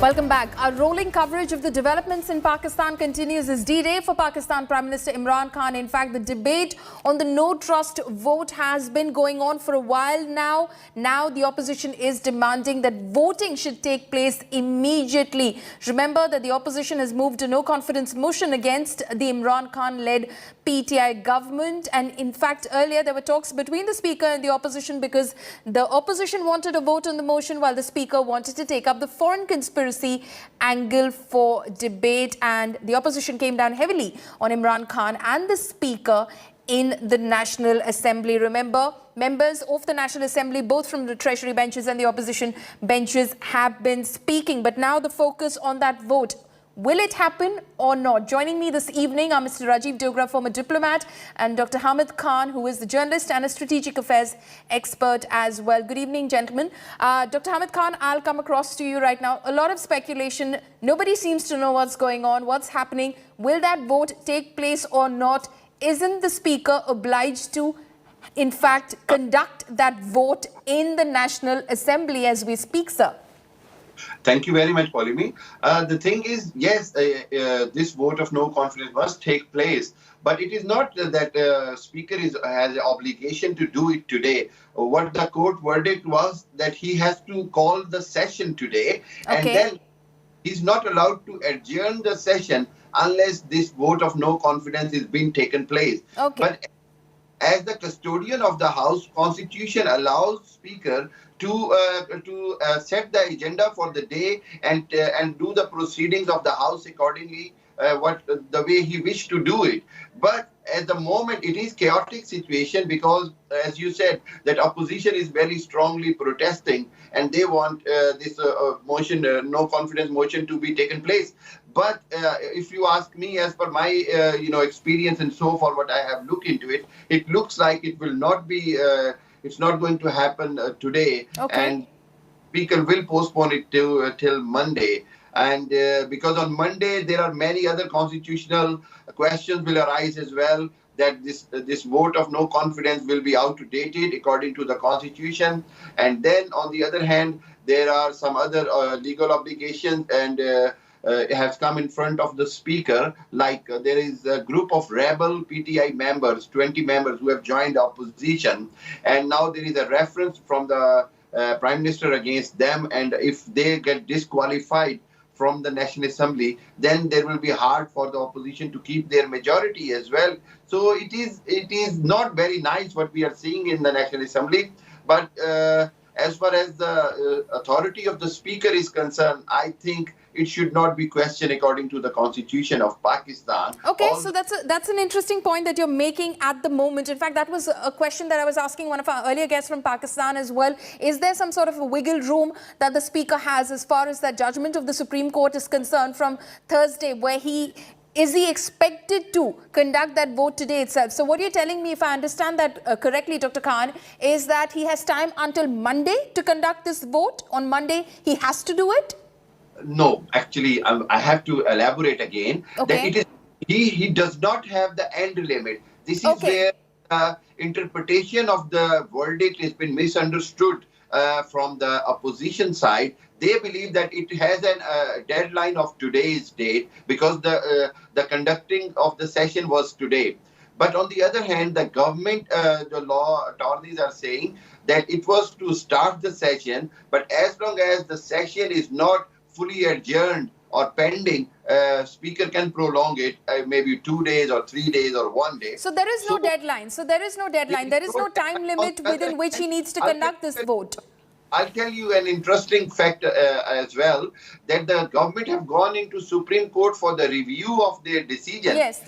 Welcome back. Our rolling coverage of the developments in Pakistan continues as D-Day for Pakistan Prime Minister Imran Khan. In fact, the debate on the no trust vote has been going on for a while now. Now the opposition is demanding that voting should take place immediately. Remember that the opposition has moved a no confidence motion against the Imran Khan-led PTI government. And in fact, earlier there were talks between the Speaker and the opposition because the opposition wanted a vote on the motion while the Speaker wanted to take up the foreign conspiracy angle for debate, and the opposition came down heavily on Imran Khan and the Speaker in the National Assembly. Remember, members of the National Assembly, both from the Treasury benches and the opposition benches, have been speaking. But now the focus on that vote. Will it happen or not? Joining me this evening are Mr. Rajiv Dogra, former diplomat, and Dr. Hamid Khan, who is the journalist and a strategic affairs expert as well. Good evening, gentlemen. Dr. Hamid Khan, I'll come across to you right now. A lot of speculation. Nobody seems to know what's going on, what's happening. Will that vote take place or not? Isn't the Speaker obliged to, in fact, conduct that vote in the National Assembly as we speak, sir? Thank you very much, Polimi. The thing is, yes, this vote of no confidence must take place, but it is not that Speaker has an obligation to do it today. What the court verdict was that he has to call the session today, and then he's not allowed to adjourn the session unless this vote of no confidence is being taken place. But as the custodian of the House, Constitution allows Speaker to set the agenda for the day and do the proceedings of the House accordingly, the way he wished to do it. But at the moment, it is chaotic situation because, as you said, that opposition is very strongly protesting and they want this motion, no confidence motion, to be taken place. But if you ask me, as per my experience and so far what I have looked into it, it looks like it will not be. It's not going to happen today, and Speaker will postpone it till Monday. And because on Monday there are many other constitutional questions will arise as well, that this vote of no confidence will be outdated according to the Constitution. And then on the other hand, there are some other legal obligations and has come in front of the Speaker, like there is a group of rebel PTI members, 20 members who have joined the opposition, and now there is a reference from the Prime Minister against them, and if they get disqualified from the National Assembly, then there will be hard for the opposition to keep their majority as well. So it is not very nice what we are seeing in the National Assembly, but as far as the authority of the Speaker is concerned, I think it should not be questioned according to the Constitution of Pakistan. Okay, so that's an interesting point that you're making at the moment. In fact, that was a question that I was asking one of our earlier guests from Pakistan as well. Is there some sort of a wiggle room that the Speaker has as far as that judgment of the Supreme Court is concerned from Thursday, where is he expected to conduct that vote today itself? So what you're telling me, if I understand that correctly, Dr. Khan, is that he has time until Monday to conduct this vote? On Monday, he has to do it? No, actually, I have to elaborate again. That it is he does not have the end limit. This is where interpretation of the verdict has been misunderstood from the opposition side. They believe that it has a deadline of today's date because the conducting of the session was today. But on the other hand, the government, the law attorneys are saying that it was to start the session, but as long as the session is not fully adjourned or pending, Speaker can prolong it maybe 2 days or 3 days or 1 day. So there is no deadline. There is no time limit within which he needs to conduct this vote. I'll tell you an interesting fact as well, that the government have gone into Supreme Court for the review of their decision. Yes.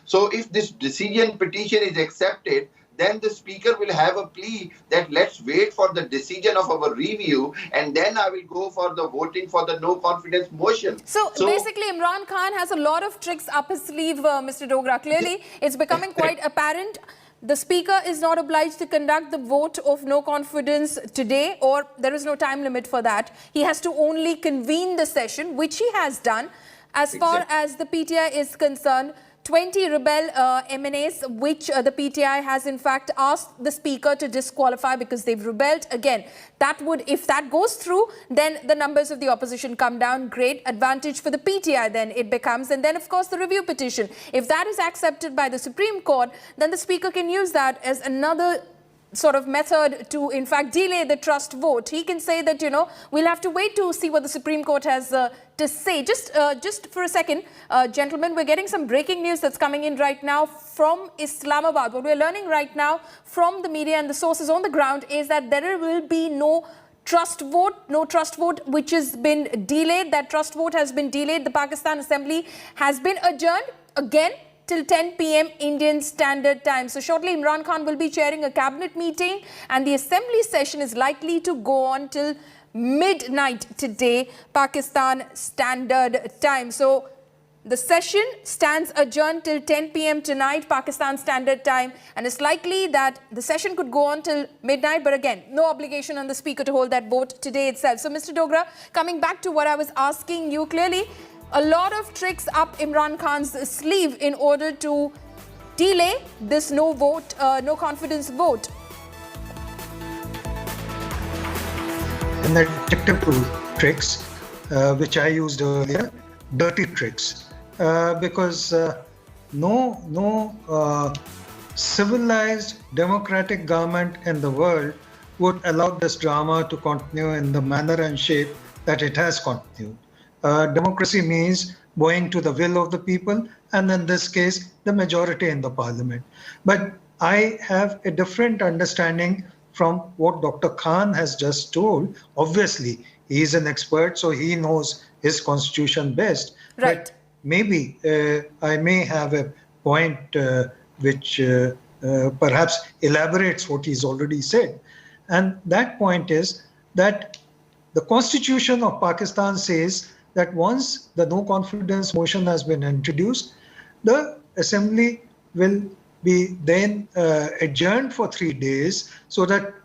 So if this decision petition is accepted, then the Speaker will have a plea that let's wait for the decision of our review and then I will go for the voting for the no confidence motion. So basically Imran Khan has a lot of tricks up his sleeve, Mr. Dogra. Clearly, it's becoming quite apparent. The Speaker is not obliged to conduct the vote of no confidence today, or there is no time limit for that. He has to only convene the session, which he has done. As far as the PTI is concerned, 20 rebel MNAs, which the PTI has in fact asked the speaker to disqualify because they've rebelled. Again, that would, if that goes through, then the numbers of the opposition come down. Great advantage for the PTI then it becomes. And then, of course, the review petition. If that is accepted by the Supreme Court, then the speaker can use that as another sort of method to, in fact, delay the trust vote. He can say that, we'll have to wait to see what the Supreme Court has to say. Just for a second, gentlemen, we're getting some breaking news that's coming in right now from Islamabad. What we're learning right now from the media and the sources on the ground is that there will be no trust vote which has been delayed. That trust vote has been delayed. The Pakistan Assembly has been adjourned again till 10 p.m. Indian Standard Time. So shortly, Imran Khan will be chairing a cabinet meeting and the assembly session is likely to go on till midnight today, Pakistan Standard Time. So the session stands adjourned till 10 p.m. tonight, Pakistan Standard Time, and it's likely that the session could go on till midnight, but again, no obligation on the speaker to hold that vote today itself. So Mr. Dogra, coming back to what I was asking you, clearly a lot of tricks up Imran Khan's sleeve in order to delay this no confidence vote. And the technical tricks, which I used earlier, dirty tricks, because no civilized democratic government in the world would allow this drama to continue in the manner and shape that it has continued. Democracy means bowing to the will of the people, and in this case, the majority in the parliament. But I have a different understanding from what Dr. Khan has just told. Obviously, he is an expert, so he knows his constitution best. Right. But maybe I may have a point which perhaps elaborates what he's already said. And that point is that the Constitution of Pakistan says that once the no confidence motion has been introduced, the assembly will be then adjourned for 3 days so that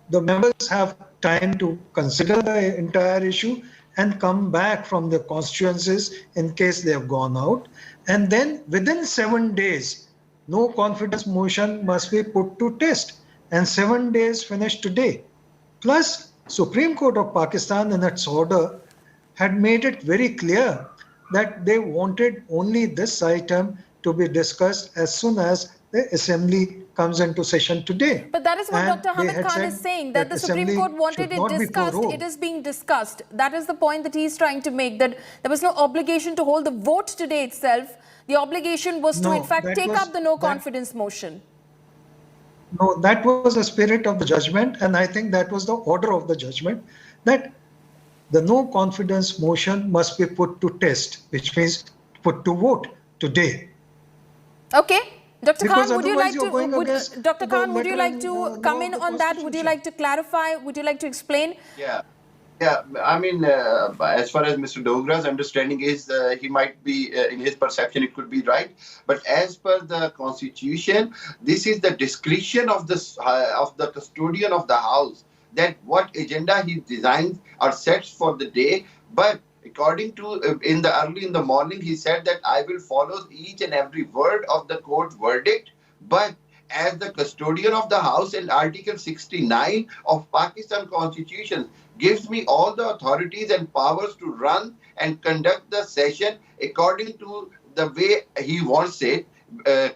the members have time to consider the entire issue and come back from their constituencies in case they have gone out. And then within 7 days, no confidence motion must be put to test. And 7 days finished today. Plus, Supreme Court of Pakistan in its order had made it very clear that they wanted only this item to be discussed as soon as the assembly comes into session today. But that is what Dr. Hamid Khan is saying, that the Supreme Court wanted it discussed. It is being discussed. That is the point that he is trying to make, that there was no obligation to hold the vote today itself. The obligation was to, in fact, take up the no confidence motion. No, that was the spirit of the judgment, and I think that was the order of the judgment, that the no confidence motion must be put to test, which means put to vote today. Okay. Dr. Because Khan, would you like to, Dr. Khan, would you like to come in on that? Would you like to clarify? Would you like to explain? Yeah. I mean, as far as Mr. Dogra's understanding is, he might be, in his perception, it could be right. But as per the Constitution, this is the discretion of the custodian of the House, that what agenda he designs or sets for the day. But according to, early in the morning, he said that I will follow each and every word of the court verdict. But as the custodian of the House, and Article 69 of Pakistan Constitution gives me all the authorities and powers to run and conduct the session according to the way he wants it,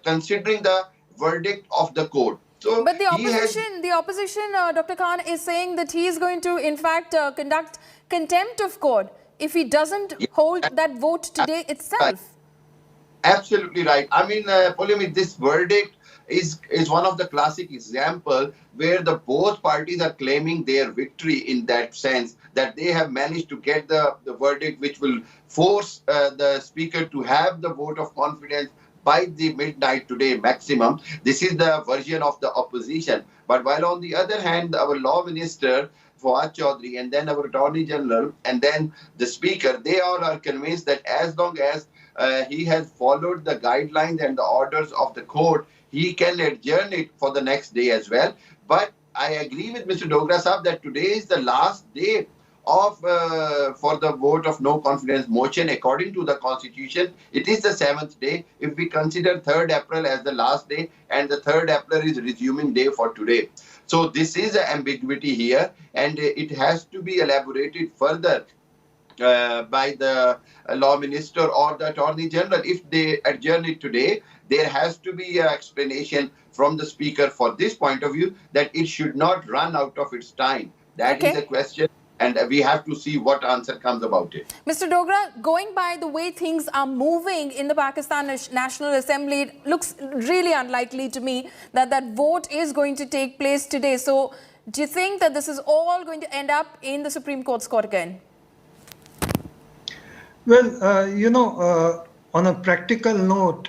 considering the verdict of the court. So but the opposition, Dr. Khan, is saying that he is going to, in fact, conduct contempt of court if he doesn't hold that vote today itself. Absolutely right. I mean, Polemi, this verdict is one of the classic example where the both parties are claiming their victory, in that sense that they have managed to get the verdict which will force the speaker to have the vote of confidence by the midnight today maximum. This is the version of the opposition. But while on the other hand, our law minister Fawad Chaudhry and then our Attorney General and then the Speaker, they all are convinced that as long as he has followed the guidelines and the orders of the court, he can adjourn it for the next day as well. But I agree with Mr. Dogra Saab that today is the last day of for the vote of no confidence motion according to the constitution, it is the 7th day. If we consider 3rd April as the last day, and the 3rd April is resuming day for today. So this is an ambiguity here, and it has to be elaborated further by the law minister or the attorney general. If they adjourn it today, there has to be an explanation from the speaker for this point of view that it should not run out of its time. That is a question, and we have to see what answer comes about it. Mr. Dogra, going by the way things are moving in the Pakistan National Assembly, it looks really unlikely to me that that vote is going to take place today. So do you think that this is all going to end up in the Supreme Court's court again? Well, on a practical note,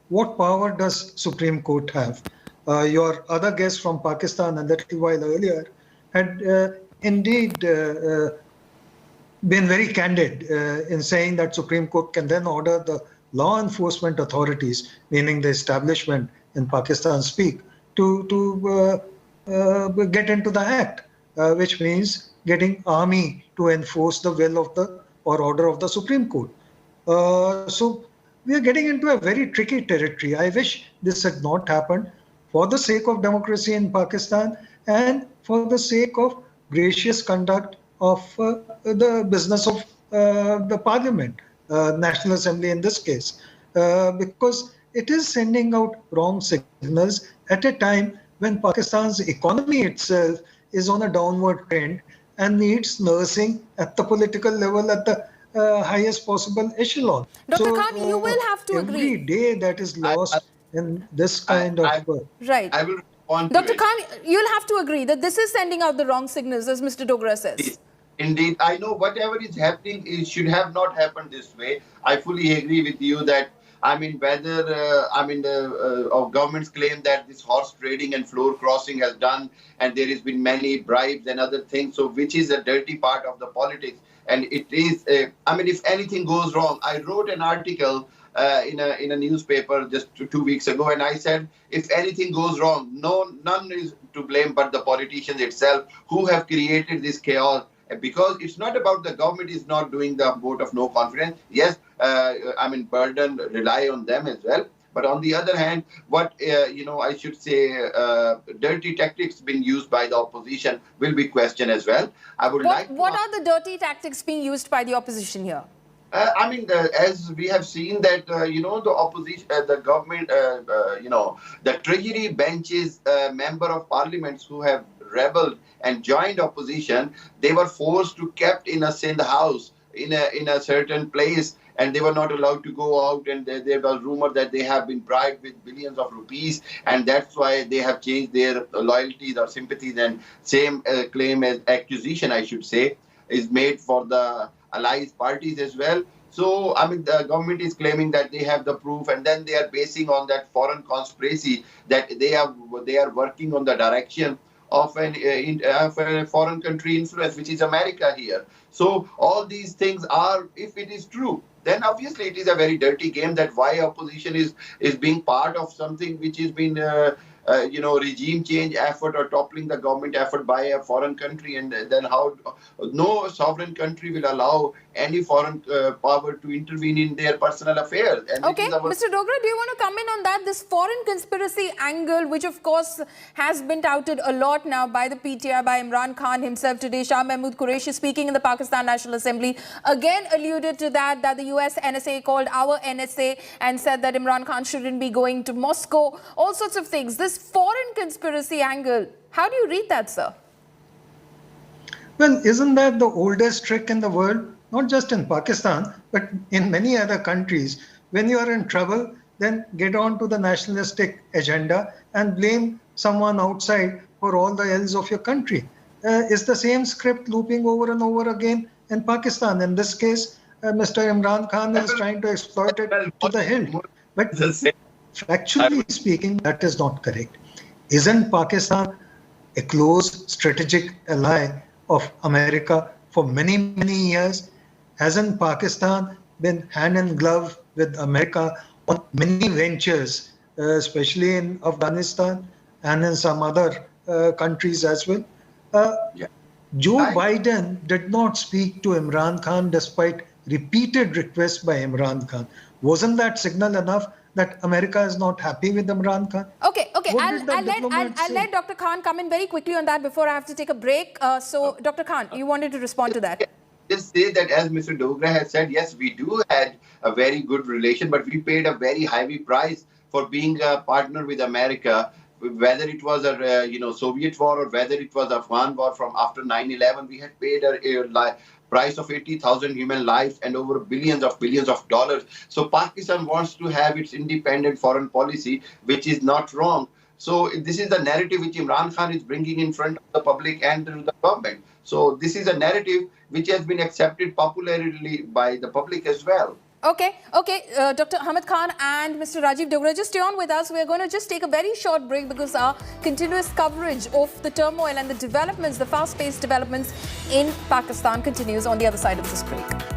what power does Supreme Court have? Your other guest from Pakistan a little while earlier had indeed been very candid in saying that Supreme Court can then order the law enforcement authorities, meaning the establishment in Pakistan speak, to get into the act, which means getting army to enforce the will of the or order of the Supreme Court. So we are getting into a very tricky territory. I wish this had not happened for the sake of democracy in Pakistan and for the sake of gracious conduct of the business of the parliament, National Assembly in this case, because it is sending out wrong signals at a time when Pakistan's economy itself is on a downward trend and needs nursing at the political level at the highest possible echelon. Dr. Khan, you will have to every agree. Every day that is lost in this kind of... Right. I will respond Dr. to Khan, you'll have to agree that this is sending out the wrong signals, as Mr. Dogra says. Indeed, I know whatever is happening, it should have not happened this way. I fully agree with you that, I mean, whether, governments claim that this horse trading and floor crossing has done, and there has been many bribes and other things, so which is a dirty part of the politics. And it is, if anything goes wrong, I wrote an article in a newspaper just 2 weeks ago, and I said, if anything goes wrong, none is to blame but the politicians itself who have created this chaos. Because it's not about the government is not doing the vote of no confidence. Yes, burden rely on them as well. But on the other hand, what, I should say, dirty tactics being used by the opposition will be questioned as well. I would like to... What are the dirty tactics being used by the opposition here? As we have seen that, the opposition, the government, the treasury benches member of parliaments who have rebelled and joined opposition, they were forced to kept in a Sindh house in a certain place, and they were not allowed to go out, and there was rumor that they have been bribed with billions of rupees, and that's why they have changed their loyalties or sympathies, and same claim as accusation, I should say, is made for the allies parties as well. So, the government is claiming that they have the proof, and then they are basing on that foreign conspiracy that they are working on the direction of a foreign country influence, which is America here. So all these things are, if it is true, then obviously it is a very dirty game that why opposition is being part of something which has been regime change effort or toppling the government effort by a foreign country, and then how no sovereign country will allow any foreign power to intervene in their personal affairs. And okay, Mr. Dogra, do you want to comment on that? This foreign conspiracy angle, which of course has been touted a lot now by the PTI, by Imran Khan himself today. Shah Mahmood Qureshi, speaking in the Pakistan National Assembly, again alluded to that the US NSA called our NSA and said that Imran Khan shouldn't be going to Moscow, all sorts of things. This foreign conspiracy angle, how do you read that, sir? Well, isn't that the oldest trick in the world? Not just in Pakistan, but in many other countries. When you are in trouble, then get on to the nationalistic agenda and blame someone outside for all the ills of your country. It's the same script looping over and over again in Pakistan. In this case, Mr. Imran Khan is trying to exploit it to the hilt. But factually speaking, that is not correct. Isn't Pakistan a close strategic ally of America for many, many years? Hasn't Pakistan been hand in glove with America on many ventures, especially in Afghanistan and in some other countries as well? Joe Right. Biden did not speak to Imran Khan despite repeated requests by Imran Khan. Wasn't that signal enough that America is not happy with Imran Khan? Okay, okay. What did that diplomat I'll say? let Dr. Khan come in very quickly on that before I have to take a break. So, Dr. Khan, you wanted to respond to that. Just say that, as Mr. Dogra has said, yes, we do had a very good relation, but we paid a very heavy price for being a partner with America. Whether it was a Soviet war or whether it was Afghan war from after 9/11, we had paid a price of 80,000 human lives and over billions of dollars. So Pakistan wants to have its independent foreign policy, which is not wrong. So this is the narrative which Imran Khan is bringing in front of the public and to the government. So this is a narrative which has been accepted popularly by the public as well. Okay, okay. Dr. Hamid Khan and Mr. Rajiv Dogra, just stay on with us. We're going to just take a very short break because our continuous coverage of the turmoil and the developments, the fast-paced developments in Pakistan continues on the other side of this break.